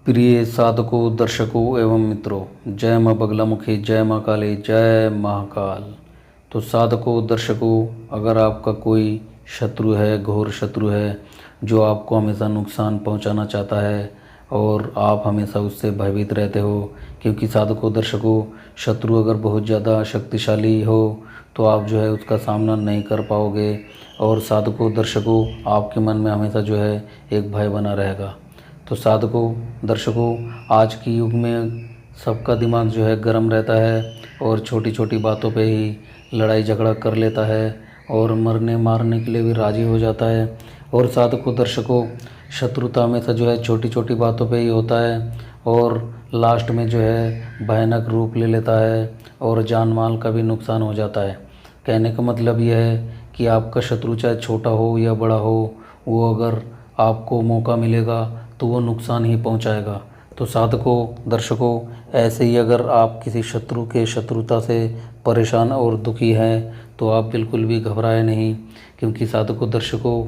प्रिय साधकों, दर्शकों एवं मित्रों, जय माँ बगलामुखी, जय माँ काली, जय महाकाल। तो साधकों, दर्शकों, अगर आपका कोई शत्रु है, घोर शत्रु है, जो आपको हमेशा नुकसान पहुंचाना चाहता है और आप हमेशा उससे भयभीत रहते हो, क्योंकि साधकों, दर्शकों, शत्रु अगर बहुत ज़्यादा शक्तिशाली हो तो आप जो है उसका सामना नहीं कर पाओगे। और साधकों, दर्शकों, आपके मन में हमेशा जो है एक भय बना रहेगा। तो साधकों, दर्शकों, आज के युग में सबका दिमाग जो है गर्म रहता है और छोटी छोटी बातों पे ही लड़ाई झगड़ा कर लेता है और मरने मारने के लिए भी राज़ी हो जाता है। और साधकों, दर्शकों, शत्रुता हमेशा जो है छोटी छोटी बातों पे ही होता है और लास्ट में जो है भयानक रूप ले लेता है और जान माल का भी नुकसान हो जाता है। कहने का मतलब यह है कि आपका शत्रु चाहे छोटा हो या बड़ा हो, वो अगर आपको मौका मिलेगा तो वो नुकसान ही पहुंचाएगा। तो साधकों, दर्शकों, ऐसे ही अगर आप किसी शत्रु के शत्रुता से परेशान और दुखी हैं तो आप बिल्कुल भी घबराए नहीं, क्योंकि साधकों, दर्शकों,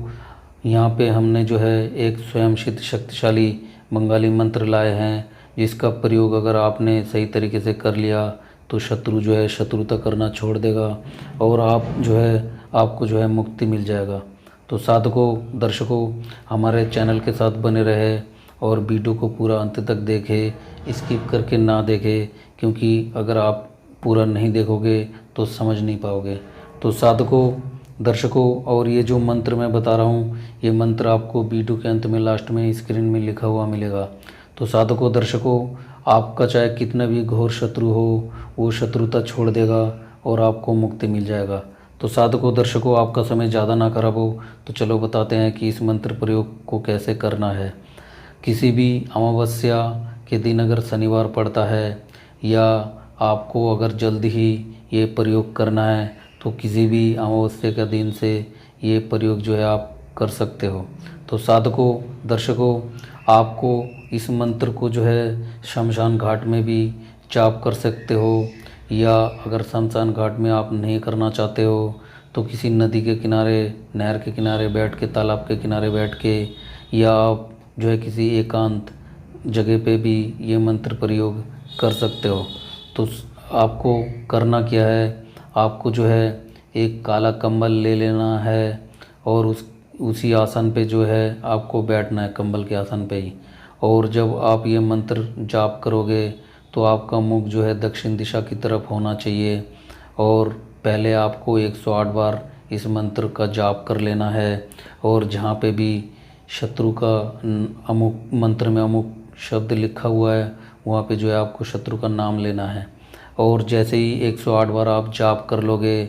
यहाँ पे हमने जो है एक स्वयं सिद्ध शक्तिशाली बंगाली मंत्र लाए हैं, जिसका प्रयोग अगर आपने सही तरीके से कर लिया तो शत्रु जो है शत्रुता करना छोड़ देगा और आपको जो है मुक्ति मिल जाएगा। तो साधकों, दर्शकों, हमारे चैनल के साथ बने रहे और वीडियो को पूरा अंत तक देखें, स्किप करके ना देखें, क्योंकि अगर आप पूरा नहीं देखोगे तो समझ नहीं पाओगे। तो साधकों, दर्शकों, और ये जो मंत्र मैं बता रहा हूँ, ये मंत्र आपको वीडियो के अंत में लास्ट में स्क्रीन में लिखा हुआ मिलेगा। तो साधकों, दर्शकों, आपका चाहे कितना भी घोर शत्रु हो, वो शत्रुता छोड़ देगा और आपको मुक्ति मिल जाएगा। तो साधकों, दर्शकों, आपका समय ज़्यादा ना खराब हो तो चलो बताते हैं कि इस मंत्र प्रयोग को कैसे करना है। किसी भी अमावस्या के दिन अगर शनिवार पड़ता है या आपको अगर जल्द ही ये प्रयोग करना है तो किसी भी अमावस्या का दिन से ये प्रयोग जो है आप कर सकते हो। तो साधकों, दर्शकों, आपको इस मंत्र को जो है शमशान घाट में भी जाप कर सकते हो, या अगर शमशान घाट में आप नहीं करना चाहते हो तो किसी नदी के किनारे, नहर के किनारे बैठ के, तालाब के किनारे बैठ के, या आप जो है किसी एकांत जगह पे भी ये मंत्र प्रयोग कर सकते हो। तो आपको करना क्या है, आपको जो है एक काला कंबल ले लेना है और उसी आसन पे जो है आपको बैठना है, कंबल के आसन पे ही। और जब आप ये मंत्र जाप करोगे तो आपका मुख जो है दक्षिण दिशा की तरफ होना चाहिए और पहले आपको 108 बार इस मंत्र का जाप कर लेना है। और जहाँ पे भी शत्रु का अमुक मंत्र में अमुक शब्द लिखा हुआ है, वहाँ पे जो है आपको शत्रु का नाम लेना है। और जैसे ही 108 बार आप जाप कर लोगे,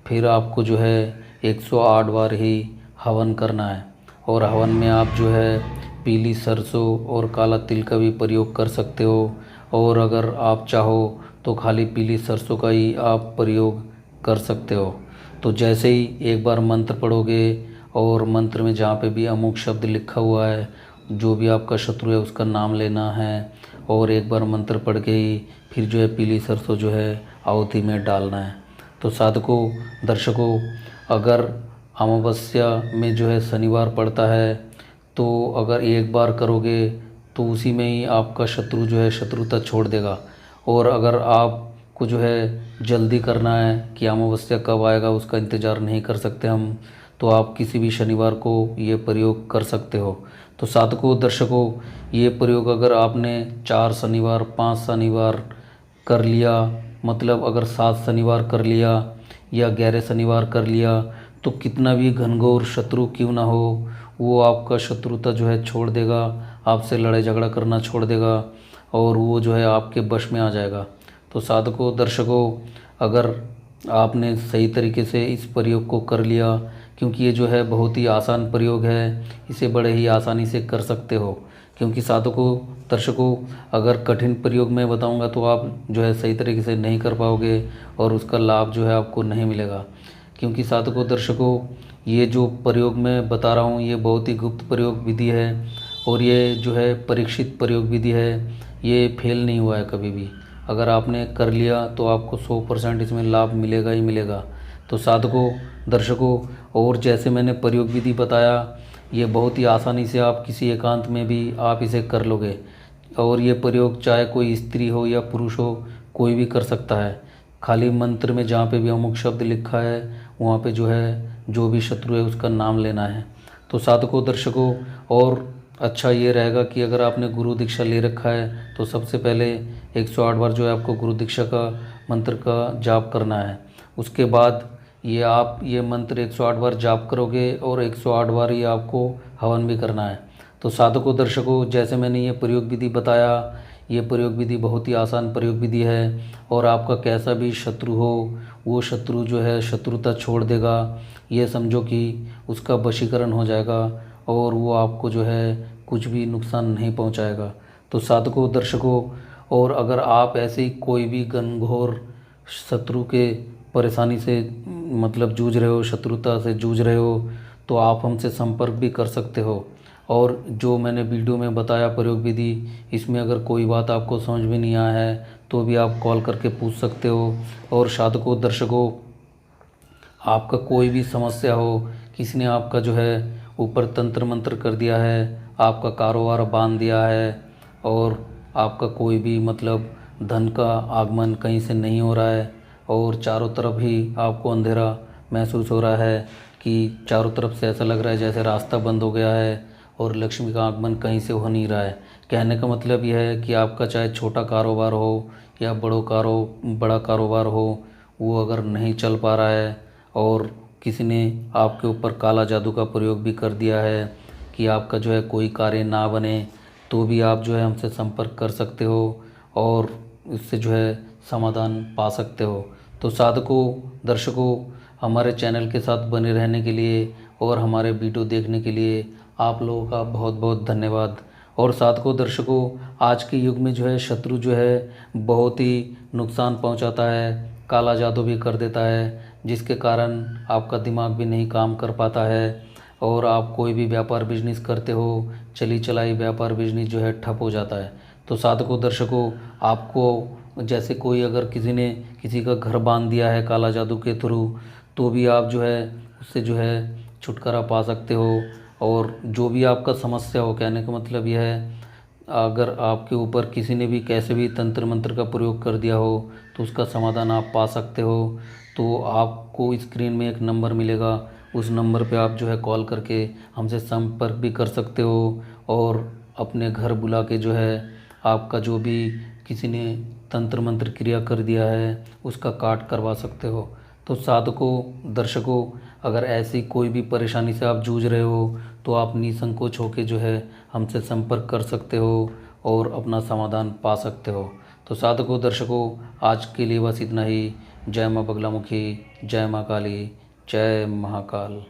फिर आपको जो है 108 बार ही हवन करना है। और हवन में आप जो है पीली सरसों और काला तिल का भी प्रयोग कर सकते हो, और अगर आप चाहो तो खाली पीली सरसों का ही आप प्रयोग कर सकते हो। तो जैसे ही एक बार मंत्र पढ़ोगे और मंत्र में जहाँ पे भी अमुक शब्द लिखा हुआ है, जो भी आपका शत्रु है उसका नाम लेना है और एक बार मंत्र पढ़ के ही फिर जो है पीली सरसों जो है आहुति में डालना है। तो साधकों, दर्शकों, अगर अमावस्या में जो है शनिवार पड़ता है तो अगर एक बार करोगे तो उसी में ही आपका शत्रु जो है शत्रुता छोड़ देगा। और अगर आपको जो है जल्दी करना है कि अमावस्या कब आएगा उसका इंतज़ार नहीं कर सकते हम, तो आप किसी भी शनिवार को ये प्रयोग कर सकते हो। तो साधकों, दर्शकों, ये प्रयोग अगर आपने 4 शनिवार, 5 शनिवार कर लिया, मतलब अगर 7 शनिवार कर लिया या 11 शनिवार कर लिया, तो कितना भी घनघोर शत्रु क्यों ना हो, वो आपका शत्रुता जो है छोड़ देगा, आपसे लड़ाई झगड़ा करना छोड़ देगा और वो जो है आपके वश में आ जाएगा। तो साधकों, दर्शकों, अगर आपने सही तरीके से इस प्रयोग को कर लिया, क्योंकि ये जो है बहुत ही आसान प्रयोग है, इसे बड़े ही आसानी से कर सकते हो। क्योंकि साधकों, दर्शकों, अगर कठिन प्रयोग मैं बताऊंगा तो आप जो है सही तरीके से नहीं कर पाओगे और उसका लाभ जो है आपको नहीं मिलेगा। क्योंकि साधकों, दर्शकों, ये जो प्रयोग मैं बता रहा हूँ ये बहुत ही गुप्त प्रयोग विधि है और ये जो है परीक्षित प्रयोग विधि है, ये फेल नहीं हुआ है कभी भी। अगर आपने कर लिया तो आपको 100% इसमें लाभ मिलेगा ही मिलेगा। तो साधकों, दर्शकों, और जैसे मैंने प्रयोग विधि बताया, ये बहुत ही आसानी से आप किसी एकांत में भी आप इसे कर लोगे। और ये प्रयोग चाहे कोई स्त्री हो या पुरुष हो, कोई भी कर सकता है। खाली मंत्र में जहाँ पे भी अमुक शब्द लिखा है वहाँ पे जो है जो भी शत्रु है उसका नाम लेना है। तो साधकों दर्शकों, और अच्छा ये रहेगा कि अगर आपने गुरु दीक्षा ले रखा है तो सबसे पहले 108 बार जो है आपको गुरु दीक्षा का मंत्र का जाप करना है। उसके बाद ये आप ये मंत्र 108 बार जाप करोगे और 108 बार ये आपको हवन भी करना है। तो साधकों दर्शकों, जैसे मैंने ये प्रयोग विधि बताया, ये प्रयोग विधि बहुत ही आसान प्रयोग विधि है और आपका कैसा भी शत्रु हो वो शत्रु जो है शत्रुता छोड़ देगा। ये समझो कि उसका वशीकरण हो जाएगा और वो आपको जो है कुछ भी नुकसान नहीं पहुंचाएगा। तो साधकों दर्शकों, और अगर आप ऐसे ही कोई भी घनघोर शत्रु के परेशानी से मतलब जूझ रहे हो, शत्रुता से जूझ रहे हो, तो आप हमसे संपर्क भी कर सकते हो। और जो मैंने वीडियो में बताया प्रयोग विधि, इसमें अगर कोई बात आपको समझ में नहीं आया है तो भी आप कॉल करके पूछ सकते हो। और साधकों दर्शकों, आपका कोई भी समस्या हो, किसी ने आपका जो है ऊपर तंत्र मंत्र कर दिया है, आपका कारोबार बांध दिया है और आपका कोई भी मतलब धन का आगमन कहीं से नहीं हो रहा है और चारों तरफ ही आपको अंधेरा महसूस हो रहा है कि चारों तरफ से ऐसा लग रहा है जैसे रास्ता बंद हो गया है और लक्ष्मी का आगमन कहीं से हो नहीं रहा है। कहने का मतलब यह है कि आपका चाहे छोटा कारोबार हो या बड़ा कारोबार हो, वो अगर नहीं चल पा रहा है और किसी ने आपके ऊपर काला जादू का प्रयोग भी कर दिया है कि आपका जो है कोई कार्य ना बने, तो भी आप जो है हमसे संपर्क कर सकते हो और इससे जो है समाधान पा सकते हो। तो साधकों दर्शकों, हमारे चैनल के साथ बने रहने के लिए और हमारे वीडियो देखने के लिए आप लोगों का बहुत बहुत धन्यवाद। और साधकों दर्शकों, आज के युग में जो है शत्रु जो है बहुत ही नुकसान पहुंचाता है, काला जादू भी कर देता है, जिसके कारण आपका दिमाग भी नहीं काम कर पाता है और आप कोई भी व्यापार बिजनेस करते हो, चली चलाई व्यापार बिजनेस जो है ठप हो जाता है। तो साधकों दर्शकों, आपको जैसे कोई अगर किसी ने किसी का घर बांध दिया है काला जादू के थ्रू, तो भी आप जो है उससे जो है छुटकारा पा सकते हो। और जो भी आपका समस्या हो, कहने का मतलब यह है, अगर आपके ऊपर किसी ने भी कैसे भी तंत्र मंत्र का प्रयोग कर दिया हो तो उसका समाधान आप पा सकते हो। तो आपको स्क्रीन में एक नंबर मिलेगा, उस नंबर पे आप जो है कॉल करके हमसे संपर्क भी कर सकते हो और अपने घर बुला के जो है आपका जो भी किसी ने तंत्र मंत्र क्रिया कर दिया है उसका काट करवा सकते हो। तो साधकों दर्शकों, अगर ऐसी कोई भी परेशानी से आप जूझ रहे हो तो आप निसंकोच होकर जो है हमसे संपर्क कर सकते हो और अपना समाधान पा सकते हो। तो साधकों दर्शकों, आज के लिए बस इतना ही। जय माँ बगलामुखी, जय माँ काली, जय महाकाल।